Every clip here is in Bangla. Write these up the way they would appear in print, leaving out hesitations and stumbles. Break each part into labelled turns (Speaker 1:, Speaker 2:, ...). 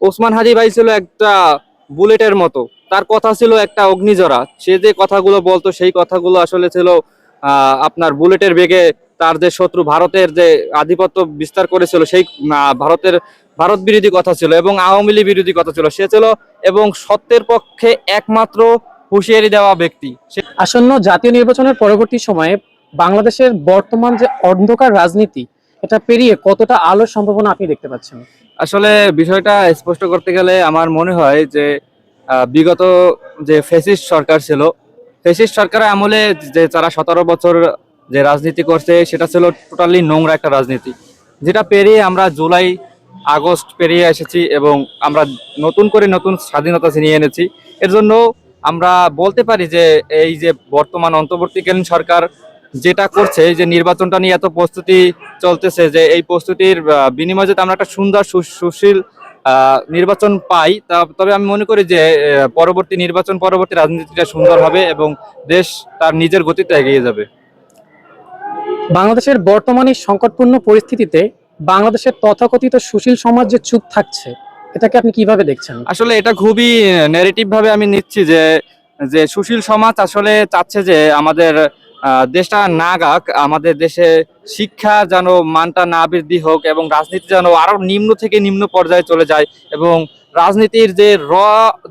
Speaker 1: ওসমান হাদি ভাই ছিল একটা বুলেটের মতো। তার কথা ছিল একটা অগ্নিঝরা। সে যে কথাগুলো বলতো সেই কথাগুলো আসলে ছিল আপনার বুলেটের বেগে তার যে শত্রু ভারতের যে আধিপত্য বিস্তার করেছিল সেই ভারত বিরোধী কথা ছিল এবং আওয়ামী লীগ বিরোধী কথা ছিল। সে ছিল এবং সত্যের পক্ষে একমাত্র হুঁশিয়ারি দেওয়া ব্যক্তি।
Speaker 2: আসন্ন জাতীয় নির্বাচনের পরবর্তী সময়ে বাংলাদেশের বর্তমান যে অন্ধকার রাজনীতি, এটা পেরিয়ে কতটা আলোর সম্ভাবনা আপনি দেখতে পাচ্ছেন?
Speaker 1: আসলে বিষয়টা স্পষ্ট করতে গেলে আমার মনে হয় যে বিগত যে ফ্যাসিস্ট সরকার ছিল, ফ্যাসিস্ট সরকারের আমলে যে যারা 17 বছর যে রাজনীতি করছে সেটা ছিল টোটালি নোংরা একটা রাজনীতি, যেটা পেরিয়ে আমরা জুলাই আগস্ট পেরিয়ে এসেছি এবং আমরা নতুন করে নতুন স্বাধীনতা ছিনিয়ে এনেছি। এর জন্য আমরা বলতে পারি যে এই যে বর্তমান অন্তর্বর্তীকালীন সরকার যেটা করছে, এই যে নির্বাচনটা নিয়ে এত প্রস্তুতি চলতেছে, যে এই প্রস্তুতির বিনিময়ে যদি আমরা একটা সুন্দর সুশীল নির্বাচন পাই, তবে আমি মনে করি যে পরবর্তী রাজনীতিটা সুন্দর হবে এবং দেশ তার নিজের গতিতে এগিয়ে যাবে।
Speaker 2: বাংলাদেশের বর্তমানে সংকটপূর্ণ পরিস্থিতিতে বাংলাদেশের তথাকথিত সুশীল সমাজ যে চুপ থাকছে, এটাকে আপনি কিভাবে দেখছেন?
Speaker 1: আসলে এটা খুবই নেগেটিভ ভাবে আমি নিচ্ছি যে যে সুশীল সমাজ আসলে চাচ্ছে যে আমাদের দেশটা না গাক, আমাদের দেশে শিক্ষা যেন মানটা না বৃদ্ধি হোক এবং রাজনীতি যেন আরো নিম্ন থেকে নিম্ন পর্যায়ে চলে যায় এবং রাজনীতির যে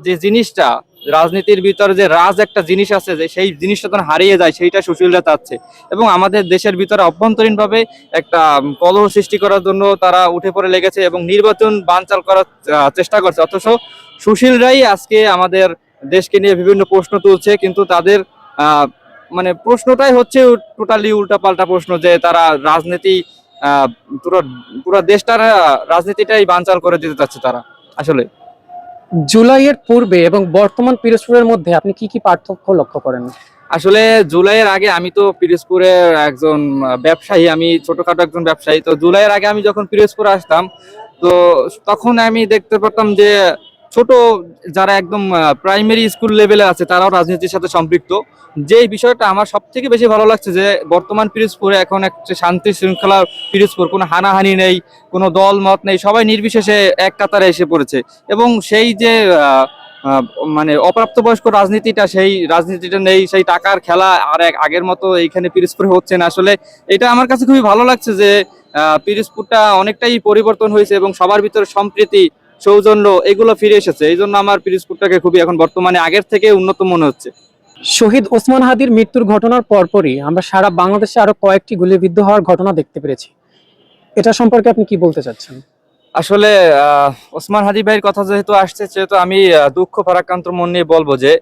Speaker 1: যে জিনিসটা, রাজনীতির ভিতরে যে রাজ একটা জিনিস আছে, যে সেই জিনিসটা যেন হারিয়ে যায়, সেইটা সুশীলরা চাচ্ছে। এবং আমাদের দেশের ভিতরে অভ্যন্তরীণভাবে একটা কলহ সৃষ্টি করার জন্য তারা উঠে পড়ে লেগেছে এবং নির্বাচন বানচাল করার চেষ্টা করছে। অথচ সুশীলরাই আজকে আমাদের দেশকে নিয়ে বিভিন্ন প্রশ্ন তুলছে, কিন্তু তাদের মানে প্রশ্নটাই হচ্ছে টোটালি উল্টাপাল্টা প্রশ্ন, যে তারা রাজনীতি আহ পুরো পুরো দেশটার রাজনীতিটাই বানচাল করে দিতে চাচ্ছে তারা আসলে।
Speaker 2: জুলাইয়ের পূর্বে এবং বর্তমান পিরোজপুরের মধ্যে আপনি কি কি পার্থক্য লক্ষ্য করেন?
Speaker 1: আসলে জুলাইয়ের আগে আমি তো পিরোজপুরের একজন ব্যবসায়ী, আমি ছোটখাটো একজন ব্যবসায়ী। তো জুলাইয়ের আগে আমি যখন পিরোজপুরে আসতাম, তো তখন আমি দেখতে পারতাম যে ছোট যারা একদম প্রাইমারি স্কুল লেভেলে আছে তারাও রাজনীতির সাথে সম্পৃক্ত। যে বিষয়টা আমার সব থেকে বেশি ভালো লাগছে যে বর্তমান পিরোজপুরে এখন একটা শান্তি শৃঙ্খলা পিরোজপুর, কোনো হানাহানি নেই, কোনো দল মত নেই, সবাই নির্বিশেষে এক কাতারে এসে পড়েছে। এবং সেই যে আহ, মানে অপ্রাপ্তবয়স্ক রাজনীতিটা, সেই রাজনীতিটা নেই, সেই টাকার খেলা আর আগের মতো এইখানে পিরোজপুরে হচ্ছে না আসলে। এটা আমার কাছে খুবই ভালো লাগছে যে পিরোজপুরটা অনেকটাই পরিবর্তন হয়েছে এবং সবার ভিতরে সম্প্রীতি, সৌজন্য এগুলো ফিরে এসেছে। এই জন্য আমার পিরোজপুরটাকে খুবই এখন বর্তমানে আগের থেকে উন্নত মনে হচ্ছে।
Speaker 2: শহীদ ওসমান হাদির মৃত্যুর ঘটনার পরপরই আমরা সারা বাংলাদেশে আরো কয়েকটি গুলিবিদ্ধ হওয়ার ঘটনা দেখতে পেরেছি। এটা সম্পর্কে আপনি কি বলতে চাচ্ছেন?
Speaker 1: আসলে ওসমান হাদি ভাইয়ের কথা যেহেতু আসছে, সেহেতু আমি দুঃখ ভারাক্রান্ত মন নিয়ে বলবো যে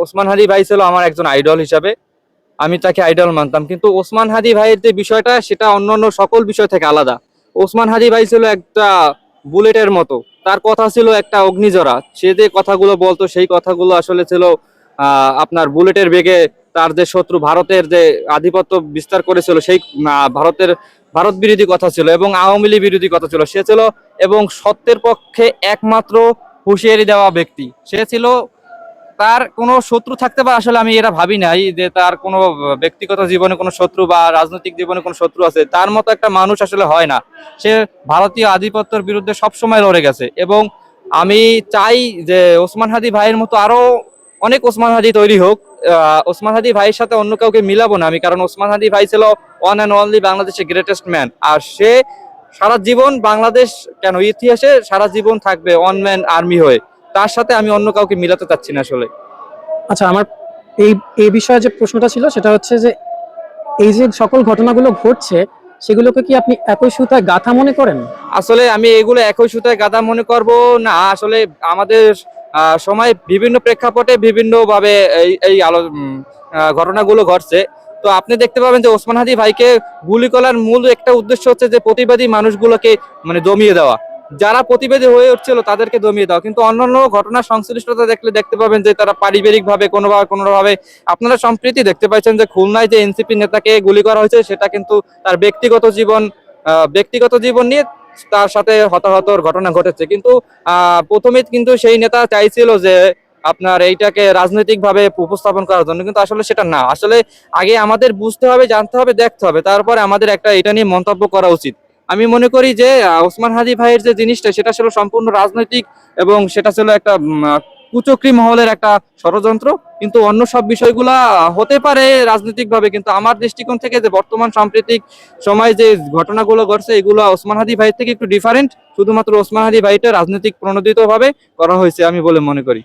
Speaker 1: ওসমান হাদি ভাই ছিল আমার একজন আইডল হিসাবে। আমি তাকে আইডল মানতাম, কিন্তু ওসমান হাদি ভাইয়ের যে বিষয়টা সেটা অন্যান্য সকল বিষয় থেকে আলাদা। ওসমান হাদি ভাই ছিল একটা বুলেটের মতো। তার কথা ছিল একটা অগ্নিঝরা। সে যে কথাগুলো বলতো সেই কথাগুলো আসলে ছিল আপনার বুলেটের বেগে তার যে শত্রু ভারতের যে আধিপত্য বিস্তার করেছিল সেই ভারত বিরোধী কথা ছিল এবং আওয়ামী লীগ বিরোধী কথা ছিল। সে ছিল এবং সত্যের পক্ষে একমাত্র হুঁশিয়ারি দেওয়া ব্যক্তি। সে ছিল, তার কোনো শত্রু থাকতে পারে আসলে আমি এটা ভাবি নাই যে তার কোনো ব্যক্তিগত জীবনে কোনো শত্রু বা রাজনৈতিক জীবনে কোনো শত্রু আছে। তার মতো একটা মানুষ আসলে হয় না। সে ভারতীয় আধিপত্যের বিরুদ্ধে সবসময় লড়ে গেছে এবং আমি চাই যে ওসমান হাদি ভাইয়ের মতো আরো অনেক ওসমান হাদি তৈরি হোক। ওসমান হাদি ভাইয়ের সাথে অন্য কাউকে মিলাবো না আমি, কারণ ওসমান হাদি ভাই ছিল ওয়ান অ্যান্ড অনলি বাংলাদেশের গ্রেটেস্ট ম্যান। আর সে সারা জীবন বাংলাদেশ কেন ইতিহাসে সারা জীবন থাকবে ওয়ান ম্যান আর্মি হয়ে। তার সাথে আমি অন্য কাউকে মিলাতে চাচ্ছি না আসলে।
Speaker 2: আচ্ছা, আমার এই এই বিষয়ে যে প্রশ্নটা ছিল সেটা হচ্ছে যে এই যে সকল ঘটনাগুলো ঘটছে, সেগুলোকে কি আপনি একই সুতায় গাঁথা মনে করেন?
Speaker 1: আসলে আমি এগুলো একই সুতায় গাদা মনে করব না। আসলে আমাদের সময় বিভিন্ন প্রেক্ষাপটে বিভিন্ন ভাবে এই এই আলো ঘটনাগুলো ঘটছে। তো আপনি দেখতে পাবেন যে ওসমান হাদি ভাইকে গুলি করার মূল একটা উদ্দেশ্য হচ্ছে যে প্রতিবাদী মানুষগুলোকে মানে দমিয়ে দেওয়া, যারা প্রতিবাদী হয়ে উঠছিল তাদেরকে দমিয়ে দেওয়া। কিন্তু অন্যান্য ঘটনার সংশ্লিষ্টতা দেখলে দেখতে পাবেন যে তারা পারিবারিক ভাবে কোনোভাবে আপনারা সম্প্রীতি দেখতে পাচ্ছেন যে খুলনায় যে এনসিপি নেতাকে গুলি করা হয়েছে সেটা কিন্তু তার ব্যক্তিগত জীবন নিয়ে তার সাথে হতাহতর ঘটনা ঘটেছে। কিন্তু প্রথমে কিন্তু সেই নেতা চাইছিল যে আপনার এইটাকে রাজনৈতিক ভাবে উপস্থাপন করার জন্য, কিন্তু আসলে সেটা না। আসলে আগে আমাদের বুঝতে হবে, জানতে হবে, দেখতে হবে, তারপরে আমাদের একটা এটা নিয়ে মন্তব্য করা উচিত। আমি মনে করি যে ওসমান হাদি ভাইয়ের যে জিনিসটা সেটা ছিল সম্পূর্ণ রাজনৈতিক, এবং সেটা ছিল একটা কুচক্রী মহলের একটা ষড়যন্ত্র। কিন্তু অন্য সব বিষয়গুলা হতে পারে রাজনৈতিক ভাবে, কিন্তু আমার দৃষ্টিকোণ থেকে যে বর্তমান সাম্প্রতিক সময় যে ঘটনাগুলো ঘটছে এগুলো ওসমান হাদি ভাই থেকে একটু ডিফারেন্ট। শুধুমাত্র ওসমান হাদি ভাইটা রাজনৈতিক প্রণোদিত ভাবে করা হয়েছে আমি বলে মনে করি।